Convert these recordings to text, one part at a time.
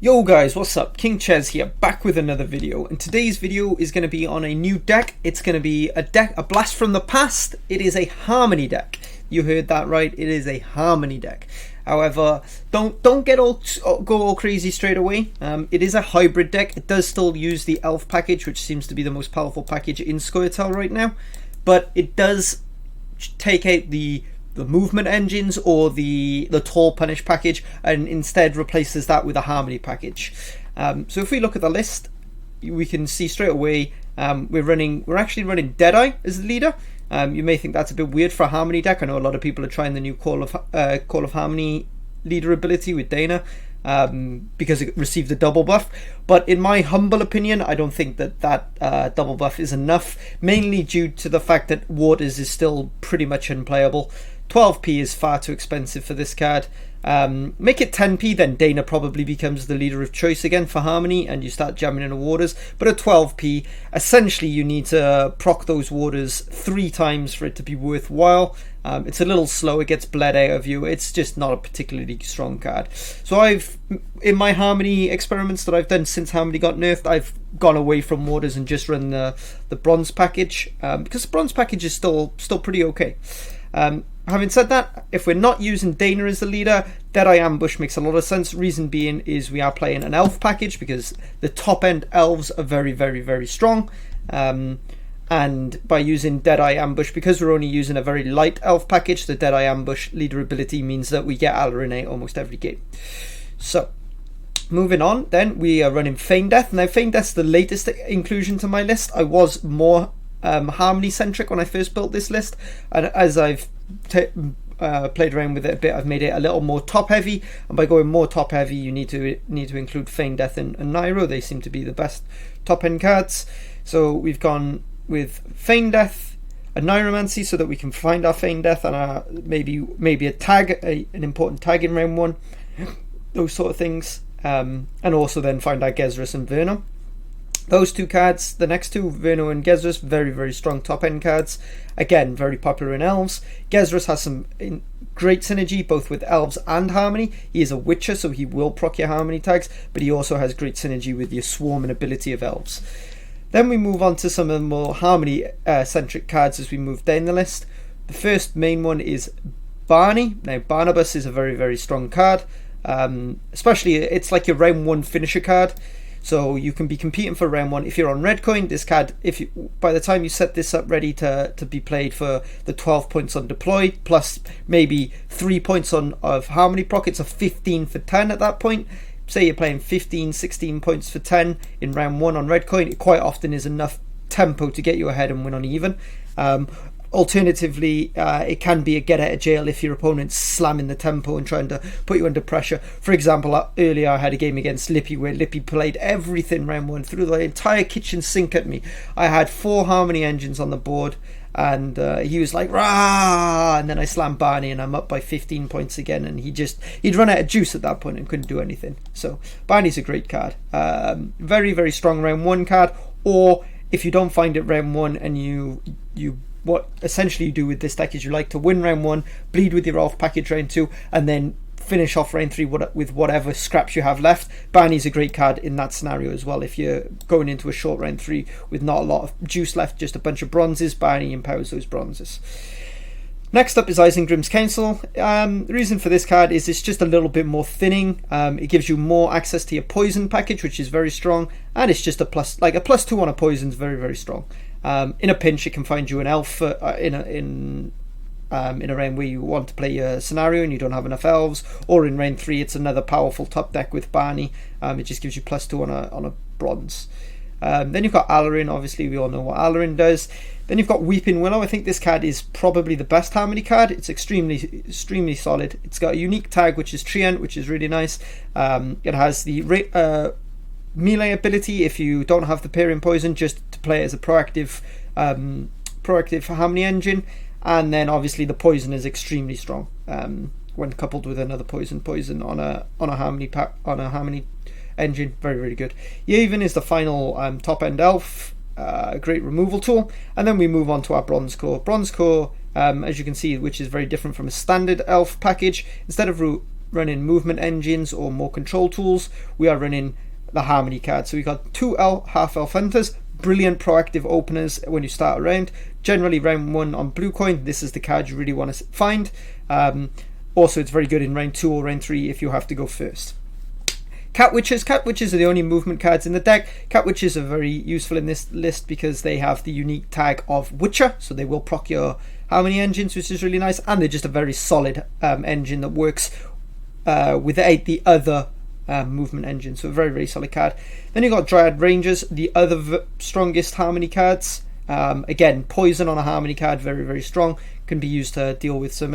Yo guys, what's up? King Ches here, back with another video, and today's video is going to be on a new deck. It's going to be a blast from the past. It is a harmony deck. You heard that right, it is a harmony deck. However, don't go all crazy straight away. It is a hybrid deck. It does still use the elf package, which seems to be the most powerful package in Scoia'tael right now, but it does take out the movement engines or the tall punish package and instead replaces that with a harmony package. So if we look at the list, we can see straight away we're actually running Deadeye as the leader. You may think that's a bit weird for a harmony deck. I know a lot of people are trying the new Call of Harmony leader ability with Dana because it received a double buff, but in my humble opinion, I don't think that double buff is enough, mainly due to the fact that Waters is still pretty much unplayable. 12p is far too expensive for this card. Make it 10p, then Dana probably becomes the leader of choice again for Harmony and you start jamming in the Waters. But at 12p, essentially you need to proc those Waters 3 times for it to be worthwhile. It's a little slow, it gets bled out of you, it's just not a particularly strong card. So in my Harmony experiments that I've done since Harmony got nerfed, I've gone away from Waters and just run the bronze package, because the bronze package is still pretty okay. Having said that, if we're not using Dana as the leader, Deadeye Ambush makes a lot of sense. Reason being is we are playing an elf package because the top end elves are very, very, very strong. And by using Deadeye Ambush, because we're only using a very light elf package, the Deadeye Ambush leader ability means that we get Alarin almost every game. So, moving on, then we are running Feign Death. Now, Feign Death's the latest inclusion to my list. I was more Harmony centric when I first built this list, and as I've played around with it a bit, I've made it a little more top heavy, and by going more top heavy you need to include Feign Death and Nairo. They seem to be the best top end cards, so we've gone with Feign Death, a Niromancy so that we can find our Feign Death and maybe a tag, an important tag in round 1, those sort of things, and also then find our Gezrus and Verno. Those two cards, the next two, Verno and Gezrus, very, very strong top-end cards. Again, very popular in Elves. Gezrus has some great synergy, both with Elves and Harmony. He is a Witcher, so he will proc your Harmony tags, but he also has great synergy with your swarming ability of Elves. Then we move on to some of the more Harmony-centric cards as we move down the list. The first main one is Barney. Now, Barnabas is a very, very strong card. Especially, it's like your round 1 finisher card. So you can be competing for round 1. If you're on red coin, this card, by the time you set this up ready to be played for the 12 points on deploy, plus maybe 3 points of Harmony proc, it's a 15 for 10 at that point. Say you're playing 15, 16 points for 10 in round 1 on red coin, it quite often is enough tempo to get you ahead and win on even. Alternatively, it can be a get out of jail if your opponent's slamming the tempo and trying to put you under pressure. For example, earlier I had a game against Lippy where Lippy played everything round 1, threw the entire kitchen sink at me. I had 4 Harmony engines on the board and he was like, rah, and then I slammed Barney and I'm up by 15 points again, and he'd run out of juice at that point and couldn't do anything. So Barney's a great card. Very, very strong round 1 card, or if you don't find it round 1 and what essentially you do with this deck is you like to win round 1, bleed with your elf package round 2, and then finish off round 3 with whatever scraps you have left. Barney's a great card in that scenario as well. If you're going into a short round 3 with not a lot of juice left, just a bunch of bronzes, Barney empowers those bronzes. Next up is Isengrim's Council. The reason for this card is it's just a little bit more thinning. It gives you more access to your poison package, which is very strong, and it's just a +2 on a poison is very, very strong. In a pinch, it can find you an elf in a round where you want to play your scenario and you don't have enough elves, or in round 3 it's another powerful top deck with Barney. It just gives you +2 on a bronze. Then you've got Alarin. Obviously we all know what Alarin does. Then you've got Weeping Willow. I think this card is probably the best Harmony card. It's extremely solid. It's got a unique tag which is Treant, which is really nice. It has the melee ability if you don't have the Parrying Poison, just to play it as a proactive Harmony engine. And then obviously the poison is extremely strong when coupled with another poison on a Harmony engine. Very, very good. Yavin is the final top end elf, great removal tool. And then we move on to our bronze core. As you can see, which is very different from a standard elf package. Instead of running movement engines or more control tools, we are running the Harmony card. So we got 2 half-elf hunters, brilliant proactive openers when you start a round. Generally round 1 on blue coin, this is the card you really want to find. Also, it's very good in round 2 or round 3 if you have to go first. Cat Witches are the only movement cards in the deck. Cat Witches are very useful in this list because they have the unique tag of Witcher, so they will proc your Harmony engines, which is really nice, and they're just a very solid engine that works without the other movement engine, so a very, very solid card. Then you've got Dryad Rangers, the other strongest Harmony cards. Again, poison on a Harmony card, very, very strong. Can be used to deal with some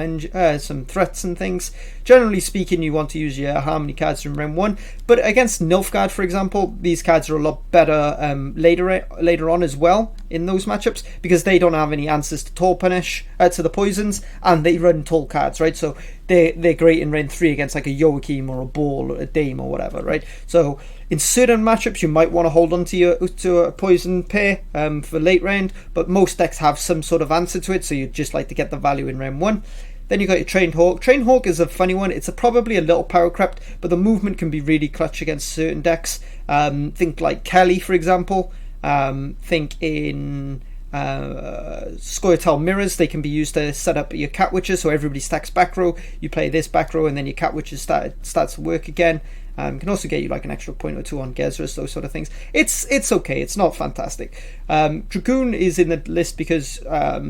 threats and things. Generally speaking, you want to use your Harmony cards from round 1, but against Nilfgaard, for example, these cards are a lot better later on as well in those matchups, because they don't have any answers to Toll Punish, to the poisons, and they run Toll cards, right? So they're great in round 3 against like a Joachim or a Ball or a Dame or whatever, right? So in certain matchups, you might want to hold on to a poison pair for late round, but most decks have some sort of answer to it, so you'd just like to get the value in round 1. Then you got your Trained Hawk. Trained Hawk is a funny one. It's probably a little power crept, but the movement can be really clutch against certain decks. Think like Kelly, for example. Think in Scoia'tael Mirrors. They can be used to set up your Cat Witches, so everybody stacks back row. You play this back row, and then your Cat Witches starts to work again. Can also get you like an extra point or 2 on Gezras, those sort of things. It's okay, it's not fantastic. Dragoon is in the list because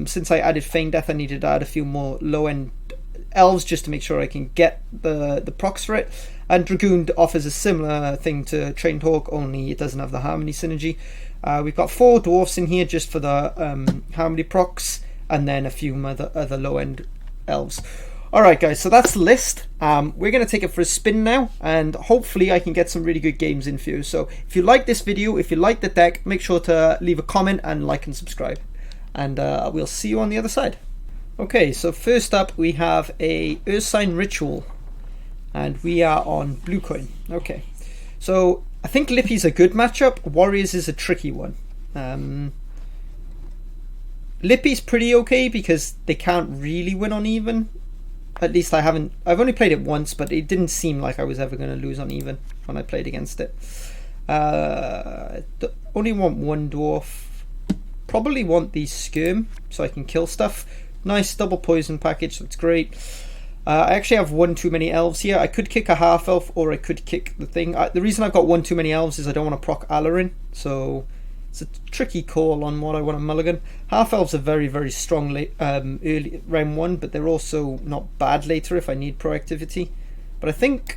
since I added Feign Death, I needed to add a few more low-end elves just to make sure I can get the procs for it. And Dragoon offers a similar thing to Trained Hawk, only it doesn't have the Harmony synergy. We've got 4 dwarfs in here just for the Harmony procs, and then a few other low-end elves. Alright guys, so that's the list. We're going to take it for a spin now, and hopefully I can get some really good games in for you. So if you like this video, if you like the deck, make sure to leave a comment and like and subscribe. And we'll see you on the other side. Okay, so first up we have a Ursine Ritual, and we are on blue coin. Okay, so I think Lippy's a good matchup. Warriors is a tricky one. Lippy's pretty okay because they can't really win on even. At least I've only played it once, but it didn't seem like I was ever going to lose on even when I played against it. Only want 1 dwarf. Probably want the skirm so I can kill stuff. Nice double poison package, that's great. I actually have 1 too many elves here. I could kick a half elf, or I could kick the thing. The reason I've got 1 too many elves is I don't want to proc Alarin, so it's a tricky call on what I want to mulligan. Half elves are very, very strong early round 1, but they're also not bad later if I need proactivity. But I think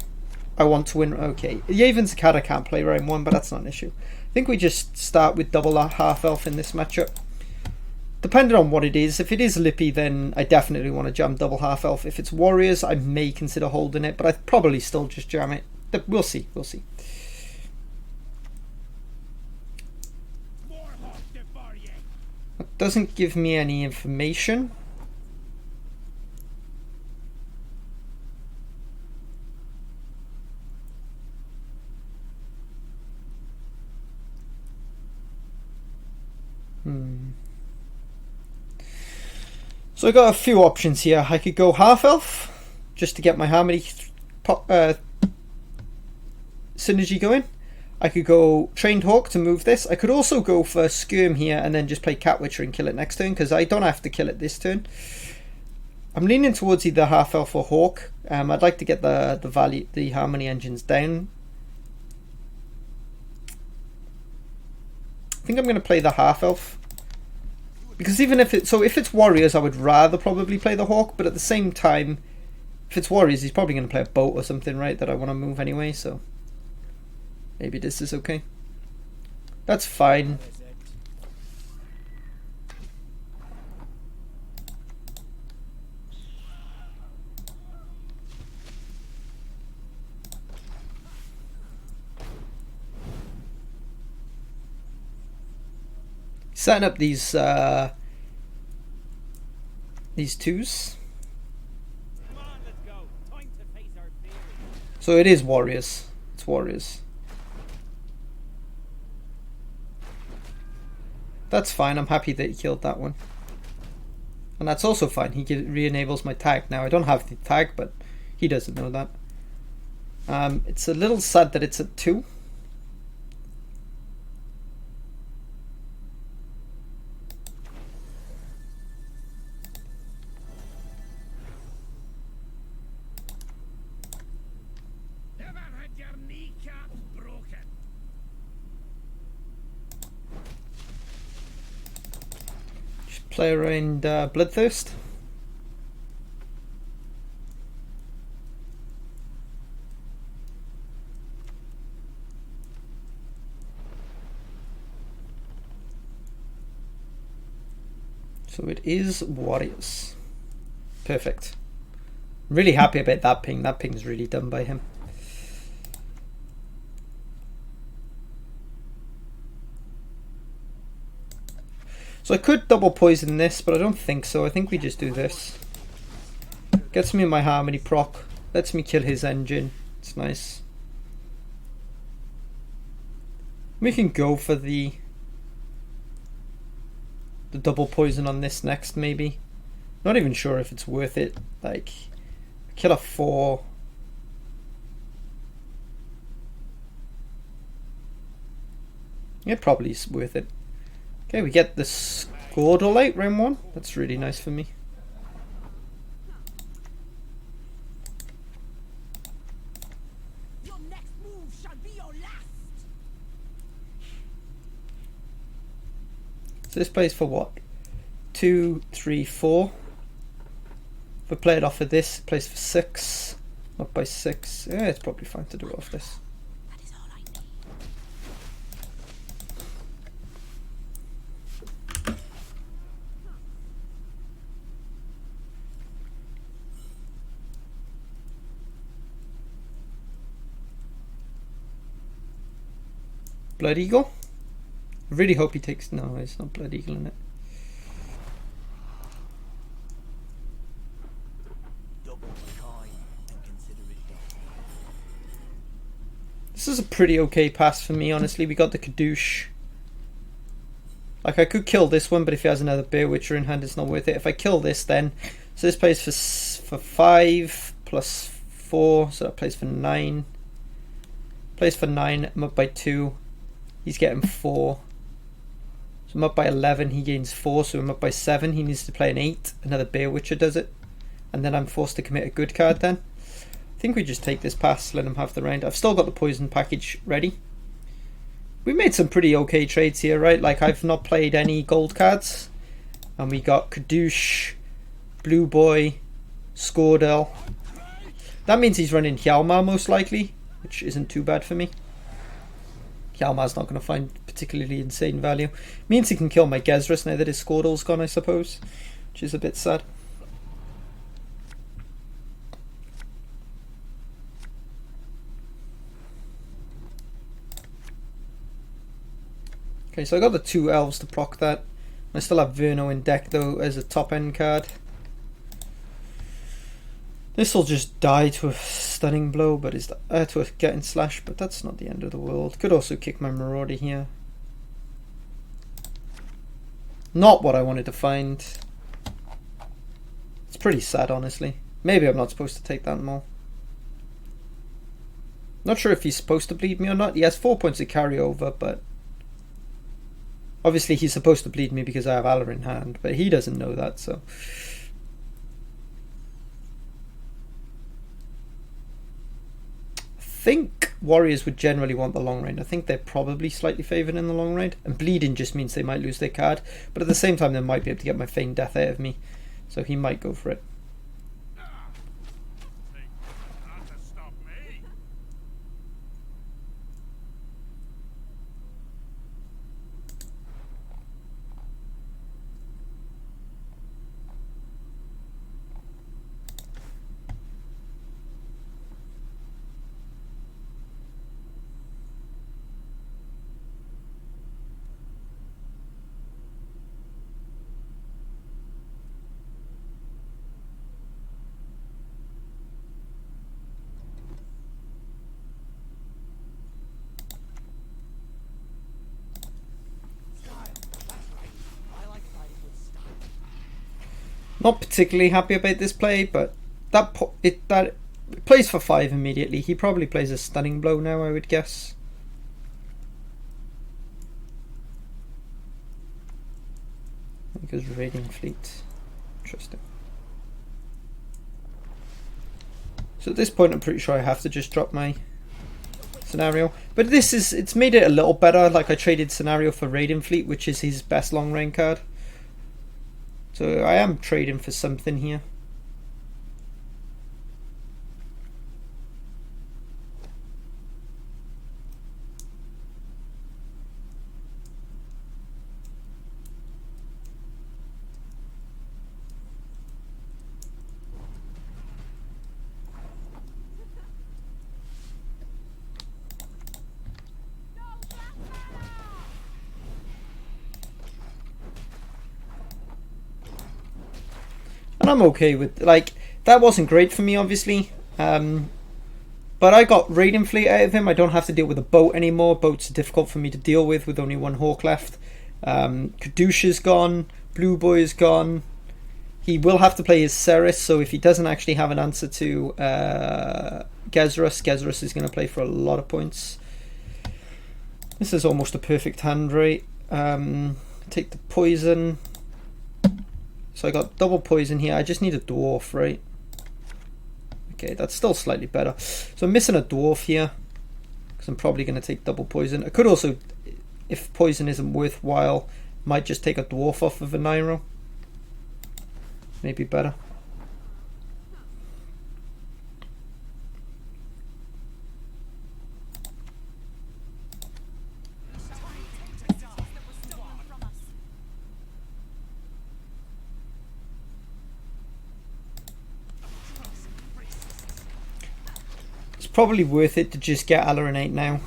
I want to win. Okay, Yavin Cicada can't play round 1, but that's not an issue. I think we just start with double half elf in this matchup. Depending on what it is, if it is Lippy, then I definitely want to jam double half elf. If it's Warriors, I may consider holding it, but I'd probably still just jam it. We'll see, we'll see. That doesn't give me any information. So I got a few options here. I could go half elf just to get my Harmony synergy going. I could go Trained Hawk to move this. I could also go for Skirm here and then just play Cat Witcher and kill it next turn, because I don't have to kill it this turn. I'm leaning towards either half elf or Hawk. I'd like to get the Harmony engines down. I think I'm going to play the half elf, because even if it's Warriors, I would rather probably play the Hawk, but at the same time, if it's Warriors, he's probably going to play a boat or something, right, that I want to move anyway, so maybe this is okay. That's fine. Setting up these twos. So it is Warriors. It's Warriors. That's fine. I'm happy that he killed that one. And that's also fine. He re-enables my tag now. I don't have the tag, but he doesn't know that. It's a little sad that it's at 2. Just play around Bloodthirst. So it is Warriors. Perfect. Really happy about that ping. That ping's really done by him. So I could double poison this, but I don't think so. I think we just do this. Gets me my harmony proc. Lets me kill his engine. It's nice. We can go for the double poison on this next, maybe. Not even sure if it's worth it. Like, kill a 4. It probably is worth it. Okay, we get the Squirtle out round 1. That's really nice for me. Your next move shall be your last. So this plays for what? 2, 3, 4. If I play it off of this, it plays for 6. Not by 6. Yeah, it's probably fine to do it off this. That is all I need. Blood Eagle? I really hope he takes... No, it's not Blood Eagle in it. This is a pretty okay pass for me, honestly. We got the Kadoosh. Like, I could kill this one, but if he has another Bear Witcher in hand, it's not worth it. If I kill this, then... So this plays for 5 plus 4, so that plays for 9. Plays for 9, I'm up by 2. He's getting 4. So I'm up by 11, he gains 4, so I'm up by 7. He needs to play an 8. Another Bear Witcher does it. And then I'm forced to commit a good card then. I think we just take this pass, let him have the round. I've still got the poison package ready. We made some pretty okay trades here, right? Like, I've not played any gold cards. And we got Kadoosh, Blue Boy, Squirtle. That means he's running Hjalmar most likely, which isn't too bad for me. Hjalmar's not going to find particularly insane value. Means he can kill my Gezrus now that his Squirtle's gone, I suppose. Which is a bit sad. Okay, so I got the 2 elves to proc that. I still have Verno in deck though as a top end card. This will just die to a stunning blow, but is to a getting slash, but that's not the end of the world. Could also kick my Marauder here. Not what I wanted to find. It's pretty sad, honestly. Maybe I'm not supposed to take that more. Not sure if he's supposed to bleed me or not. He has 4 points of carryover, but obviously he's supposed to bleed me because I have Valor in hand, but he doesn't know that, so... I think Warriors would generally want the long range. I think they're probably slightly favoured in the long range. And bleeding just means they might lose their card. But at the same time, they might be able to get my Feigned Death out of me. So he might go for it. Not particularly happy about this play, but that plays for 5 immediately. He probably plays a stunning blow now, I would guess. Because raiding fleet. Interesting. So at this point I'm pretty sure I have to just drop my scenario. But it's made it a little better. Like, I traded scenario for raiding fleet, which is his best long range card. So I am trading for something here. And I'm okay with, like, that wasn't great for me, obviously. But I got raiding fleet out of him. I don't have to deal with a boat anymore. Boats are difficult for me to deal with only 1 hawk left. Kadusha's gone. Blue Boy's gone. He will have to play his Ceres, so if he doesn't actually have an answer to Gezrus is going to play for a lot of points. This is almost a perfect hand, right? Take the poison. So I got double poison here. I just need a dwarf, right? Okay, that's still slightly better. So I'm missing a dwarf here, because I'm probably going to take double poison. I could also, if poison isn't worthwhile, might just take a dwarf off of a Nairo. Maybe better. Probably worth it to just get Alarinate now.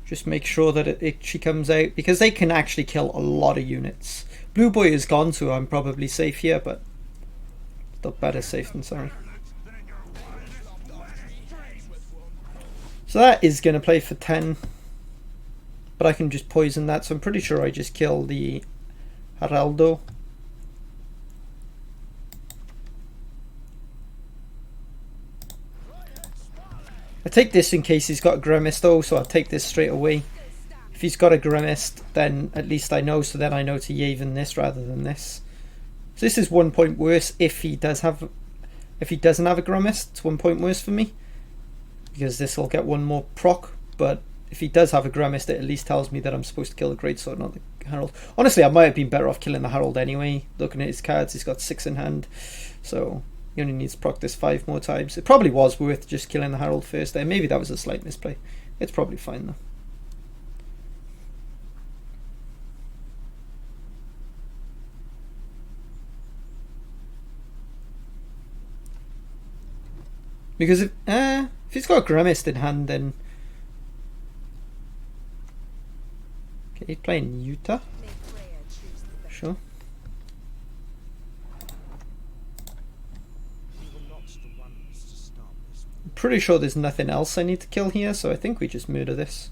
Just make sure that she comes out, because they can actually kill a lot of units. Blue Boy is gone, so I'm probably safe here, but still better safe than sorry. So that is going to play for 10, but I can just poison that, so I'm pretty sure I just kill the Heraldo. I take this in case he's got a Grimace though, so I'll take this straight away. If he's got a Grimace, then at least I know, so then I know to Yaven this rather than this. So this is 1 point worse if he doesn't have a Grimace. It's 1 point worse for me, because this will get 1 more proc, but if he does have a Grimace, it at least tells me that I'm supposed to kill the Greatsword, not the Herald. Honestly, I might have been better off killing the Herald anyway. Looking at his cards, he's got 6 in hand, so he only needs to proc this 5 more times. It probably was worth just killing the Herald first there. Maybe that was a slight misplay. It's probably fine though. Because if he's got a Grimace in hand, then okay, he's playing Utah. Sure. Pretty sure there's nothing else I need to kill here, so I think we just murder this.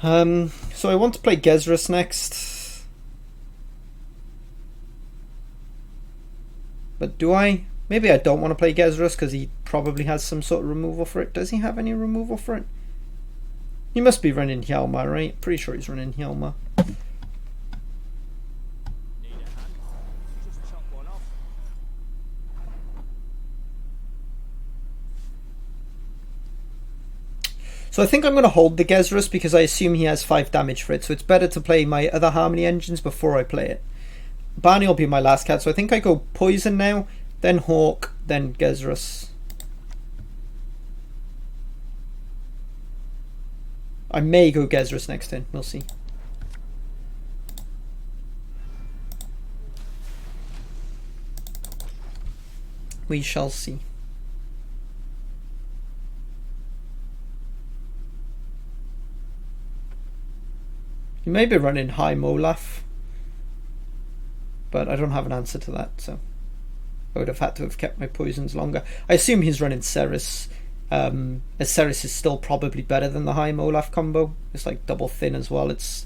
So I want to play Gezrus next. But do I? Maybe I don't want to play Gezrus because he probably has some sort of removal for it. Does he have any removal for it? He must be running Hjalmar, right? Pretty sure he's running Hjalmar. So I think I'm going to hold the Gezrus because I assume he has 5 damage for it. So it's better to play my other Harmony engines before I play it. Barney will be my last card. So I think I go Poison now, then Hawk, then Gezrus. I may go Gezrus next turn. We'll see. We shall see. You may be running High Molaf, but I don't have an answer to that, so I would have had to have kept my poisons longer. I assume he's running Ceres, as Ceres is still probably better than the High Molaf combo. It's like double thin as well. It's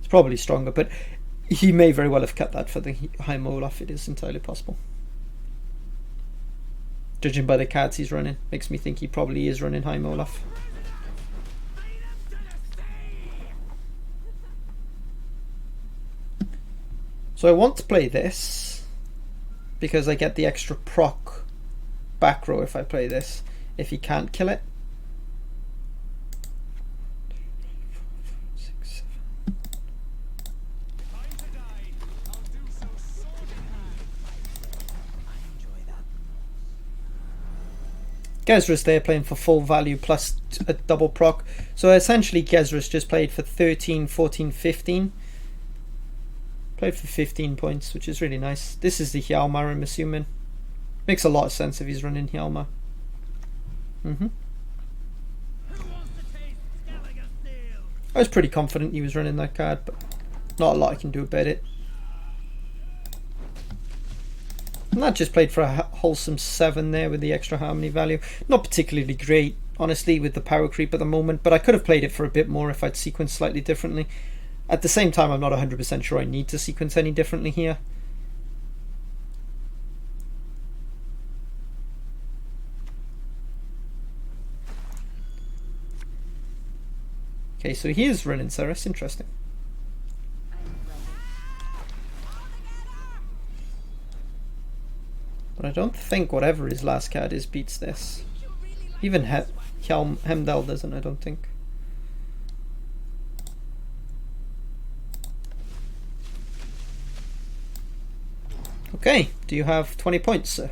probably stronger, but he may very well have cut that for the Heim Olaf. It is entirely possible. Judging by the cards he's running, makes me think he probably is running Heim Olaf. So I want to play this because I get the extra proc back row if I play this, if he can't kill it. Gezra's there playing for full value plus a double proc. So essentially Gezra's just played for 13, 14, 15. Played for 15 points, which is really nice. This is the Hjalmar, I'm assuming. Makes a lot of sense if he's running Hjalmar. I was pretty confident he was running that card, but not a lot I can do about it. And that just played for a wholesome 7 there with the extra harmony value. Not particularly great, honestly, with the power creep at the moment, but I could have played it for a bit more if I'd sequenced slightly differently. At the same time, I'm not 100% sure I need to sequence any differently here. Okay, so he is running Ceres, interesting. But I don't think whatever his last card is beats this. Even Hemdall doesn't, I don't think. Okay, do you have 20 points, sir?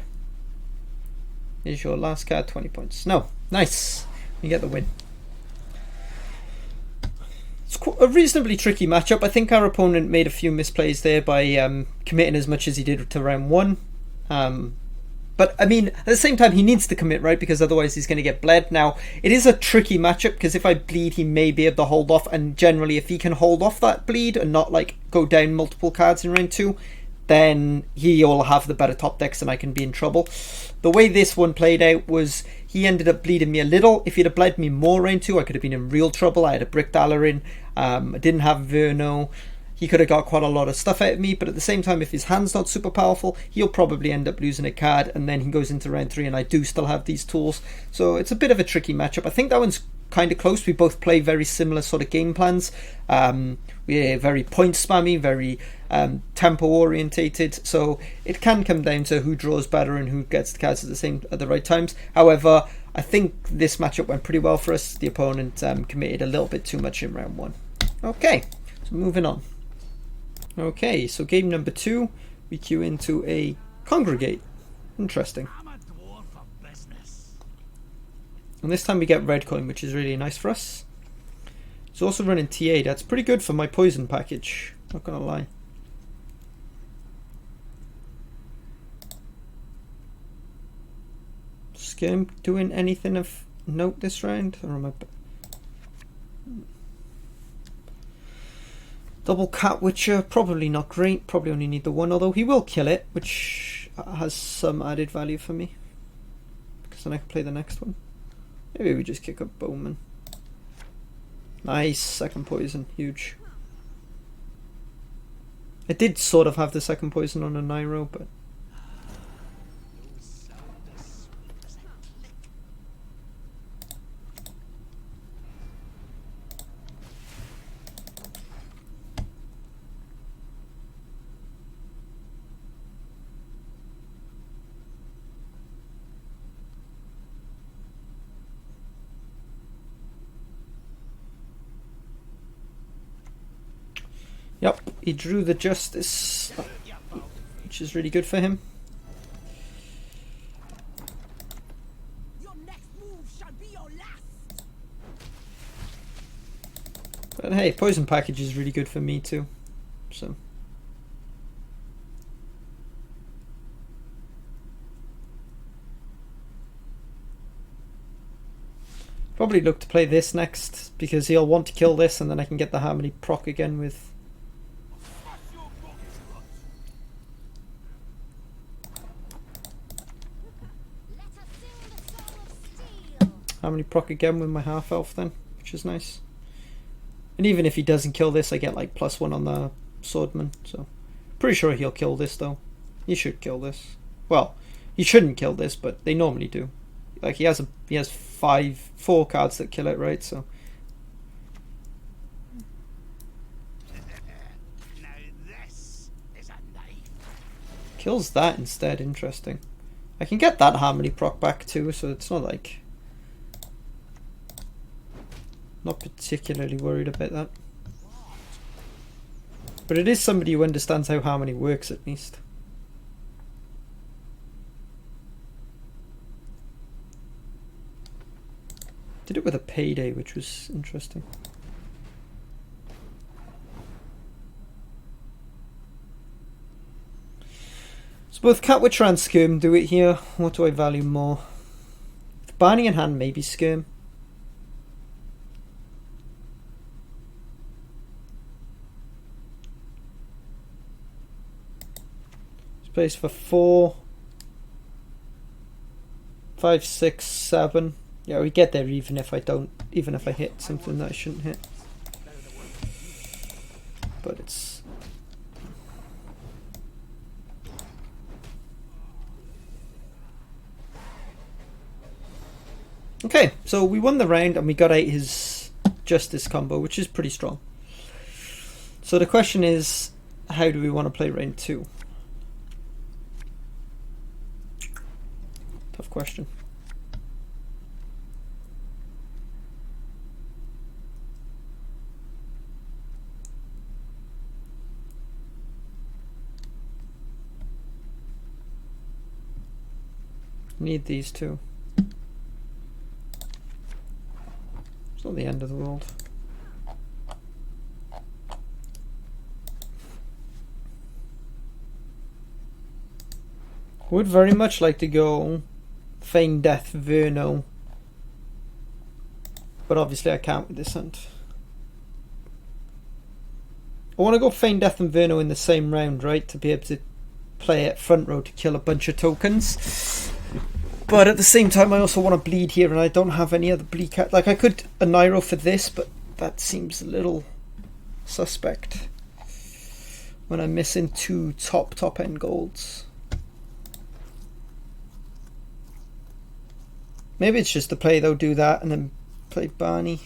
Is your last card 20 points? No. Nice. You get the win. It's a reasonably tricky matchup. I think our opponent made a few misplays there by committing as much as he did to round 1. But I mean, at the same time, he needs to commit, right? Because otherwise he's going to get bled. Now, it is a tricky matchup because if I bleed, he may be able to hold off. And generally, if he can hold off that bleed and not like go down multiple cards in round 2, then he'll have the better top decks and I can be in trouble. The way this one played out was he ended up bleeding me a little. If he'd have bled me more round 2, I could have been in real trouble. I had a Brick Dollar in. I didn't have Verno. He could have got quite a lot of stuff out of me, but at the same time, if his hand's not super powerful, he'll probably end up losing a card, and then he goes into round 3 and I do still have these tools. So it's a bit of a tricky matchup. I think that one's kind of close. We both play very similar sort of game plans. We're very point spammy, very tempo orientated, so it can come down to who draws better and who gets the cards at the right times. However, I think this matchup went pretty well for us. The opponent committed a little bit too much in round 1. Okay, so moving on. Okay, so game number 2, we queue into a Congregate. Interesting. And this time we get red coin, which is really nice for us. It's also running TA. That's pretty good for my poison package, not gonna lie. Skirm doing anything of note this round? Or am I... Double Cat Witcher, probably not great, probably only need the one, although he will kill it, which has some added value for me. Because then I can play the next one. Maybe we just kick up Bowman. Nice, second poison, huge. I did sort of have the second poison on a Nairo, but... Yep, he drew the Justice, which is really good for him. Your next move shall be your last. But hey, Poison Package is really good for me too. So probably look to play this next because he'll want to kill this and then I can get the Harmony proc again with Harmony proc again with my half elf then, which is nice. And even if he doesn't kill this, I get like +1 on the swordman, so pretty sure he'll kill this though. He should kill this. Well, he shouldn't kill this, but they normally do. Like he has 4 cards that kill it, right? So Now this is a knife. kills that instead. Interesting. I can get that harmony proc back too, so it's not like not particularly worried about that. But it is somebody who understands how harmony works at least. Did it with a payday, which was interesting. So both Cat Witcher and Skirm do it here. What do I value more? With Barney in hand, maybe Skirm. Plays for 4, 5, 6, 7. Yeah, we get there even if I hit something that I shouldn't hit. But it's okay. So we won the round and we got out his Justice combo, which is pretty strong. So the question is, how do we want to play round 2? Tough question. Need these two. It's not the end of the world. Would very much like to go Feign Death Verno, but obviously I can't with this hunt. I want to go Feign Death and Verno in the same round, right, to be able to play at front row to kill a bunch of tokens. But at the same time I also want to bleed here, and I don't have any other bleed cat. Like I could a Nairo for this, but that seems a little suspect when I'm missing 2 top end golds. Maybe it's just to play though, do that and then play Barney.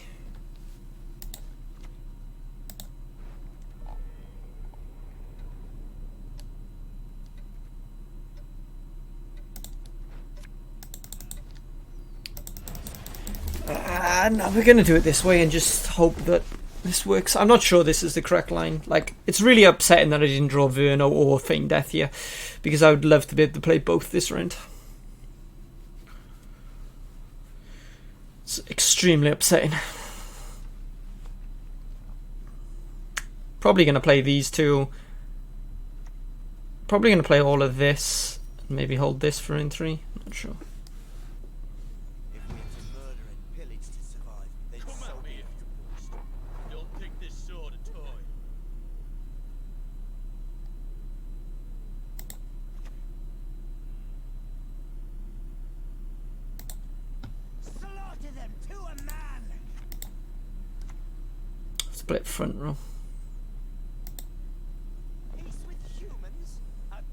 No, we're going to do it this way and just hope that this works. I'm not sure this is the correct line. Like, it's really upsetting that I didn't draw Verno or Feign Death here, because I would love to be able to play both this round. It's extremely upsetting. Probably going to play these two. Probably going to play all of this. And maybe hold this for round 3. I'm not sure. Split front row. Peace with humans?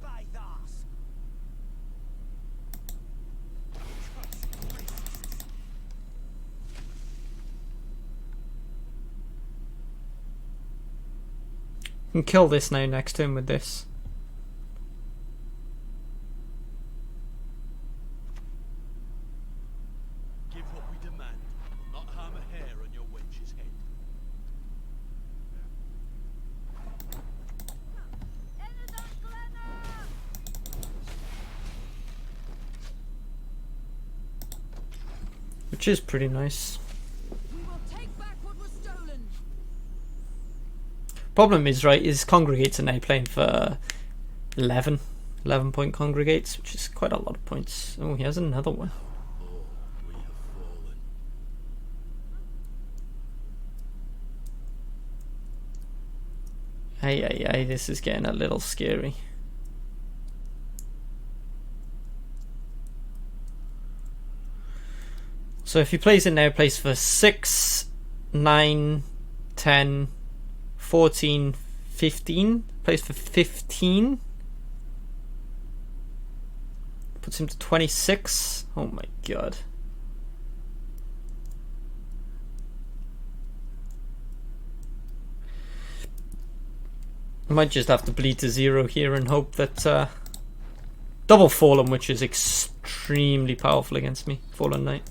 By thus. Can kill this now next turn with this. Give what we demand, will not harm a hair on your wench's head. Which is pretty nice. We will take back what was stolen. Problem is, right, is Congregates are now playing for 11 point Congregates, which is quite a lot of points. Oh, he has another one. Oh, we have fallen. Hey, this is getting a little scary. So if he plays it now, plays for 6, 9, 10, 14, 15. Plays for 15. Puts him to 26. Oh my god. I might just have to bleed to 0 here and hope that double Fallen, which is extremely powerful against me. Fallen Knight.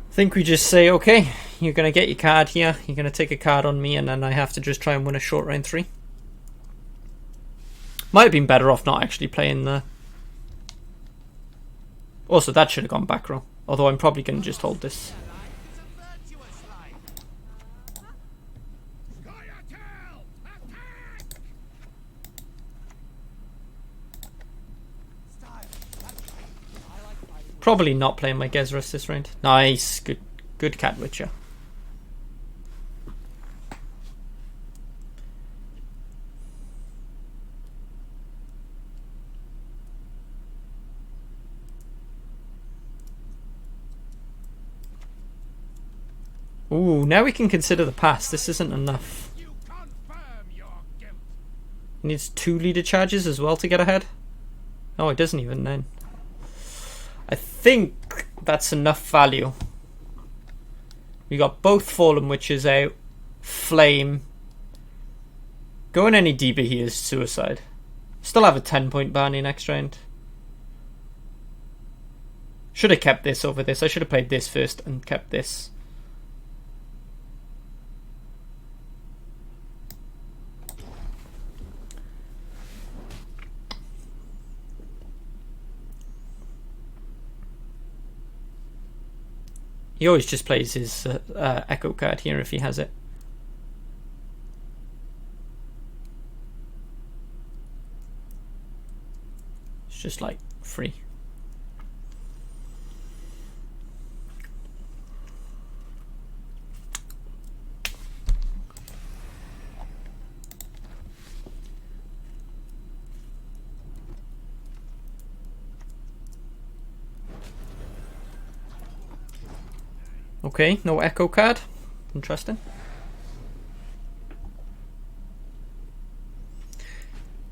I think we just say, okay, you're going to get your card here, you're going to take a card on me, and then I have to just try and win a short round 3. Might have been better off not actually playing the... Also, that should have gone back row. Although I'm probably going to just hold this. Probably not playing my Gezrus this round. Nice, good Cat Witcher. Ooh, now we can consider the pass. This isn't enough. He needs 2 leader charges as well to get ahead. Oh, it doesn't even then. I think that's enough value. We got both Fallen Witches out. Flame. Going any deeper here is suicide. Still have a 10-point bounty next round. Should have kept this over this. I should have played this first and kept this. He always just plays his Echo card here if he has it. It's just like free. Okay, no Echo card. Interesting.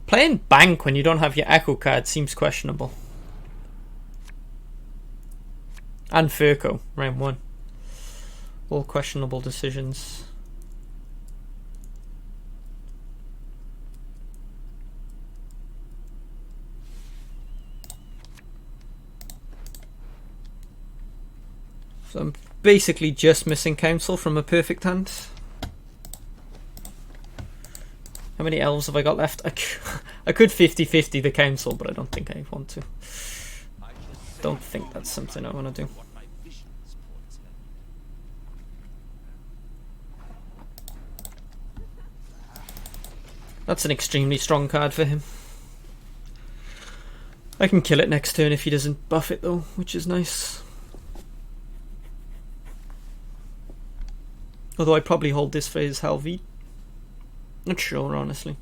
Playing Bank when you don't have your Echo card seems questionable. And Furco, round 1. All questionable decisions. So I'm basically just missing Council from a perfect hand. How many elves have I got left? I could 50-50 the Council, but I don't think I want to. Don't think that's something I want to do. That's an extremely strong card for him. I can kill it next turn if he doesn't buff it though, which is nice. Although I probably hold this for his Helvete. Not sure, honestly.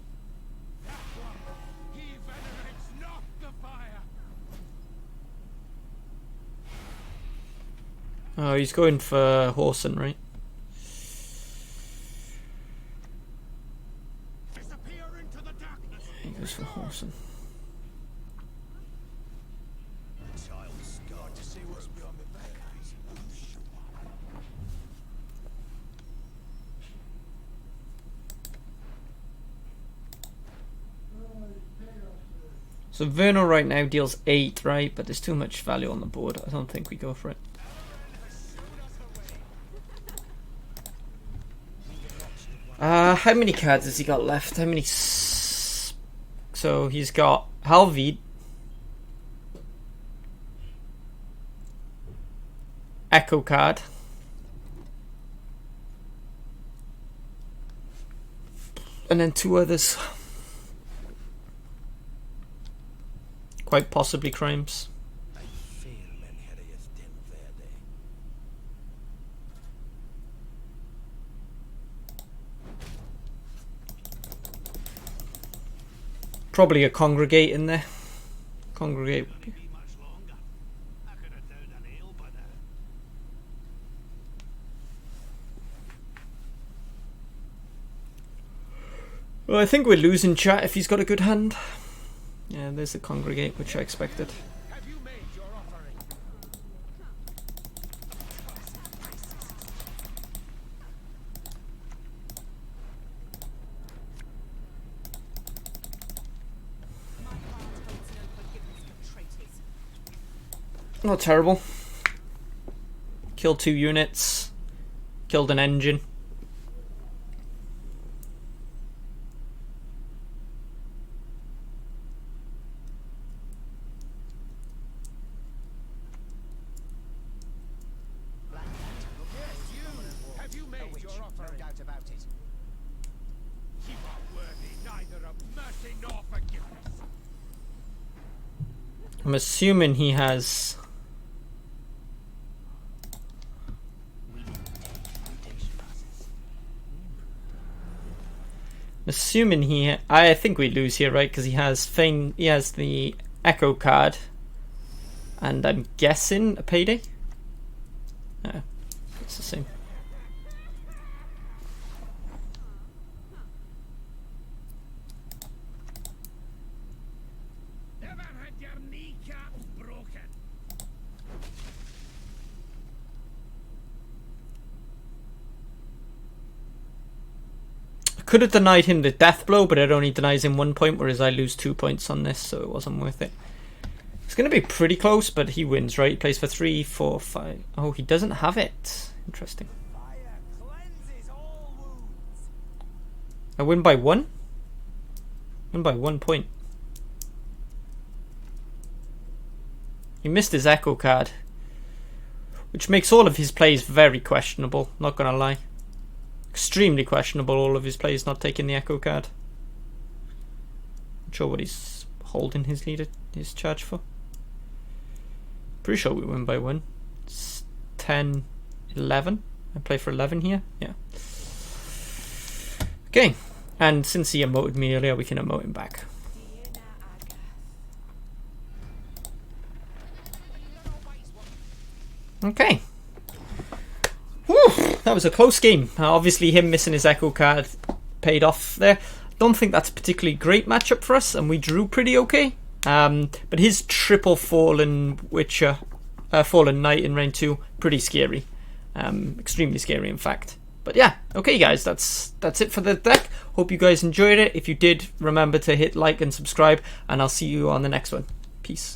Oh, he's going for Horson, right? He goes for Horson. So Vernal right now deals 8, right? But there's too much value on the board. I don't think we go for it. How many cards has he got left? How many? So he's got Helvete, Echo card, and then 2 others. Quite possibly Crimes. probably a Congregate in there. Congregate. Maybe much longer. I could have downed an ale by now. Well, I think we're losing chat if he's got a good hand. Yeah, there's the Congregate, which I expected. Have you made your offering? My heart holds no forgiveness for traitors. Not terrible. Killed 2 units. Killed an engine. Have you made your offering? No doubt about it. You are worthy neither of mercy nor forgiveness. I'm assuming he has... Assuming he... I think we lose here, right? Because he has Feign... He has the Echo card. And I'm guessing a Payday? No, it's the same. Never had your kneecaps broken. I could have denied him the death blow, but it only denies him 1 point, whereas I lose 2 points on this, so it wasn't worth it. It's going to be pretty close, but he wins, right? He plays for 3, 4, 5. Oh, he doesn't have it. Interesting. Fire cleanses all wounds. I win by 1? Win by 1 point. He missed his Echo card, which makes all of his plays very questionable, not gonna lie. Extremely questionable, all of his plays not taking the Echo card. Not sure what he's holding his leader, his charge for. Pretty sure we win by 1. It's 10, 11. I play for 11 here. Yeah. Okay. And since he emoted me earlier, we can emote him back. Okay. Whew, that was a close game. Obviously, him missing his Echo card paid off there. Don't think that's a particularly great matchup for us, and we drew pretty okay. But his triple Fallen Witcher, Fallen Knight in Reign 2, pretty scary. Extremely scary, in fact. But yeah, okay guys, that's it for the deck. Hope you guys enjoyed it. If you did, remember to hit like and subscribe, and I'll see you on the next one. Peace.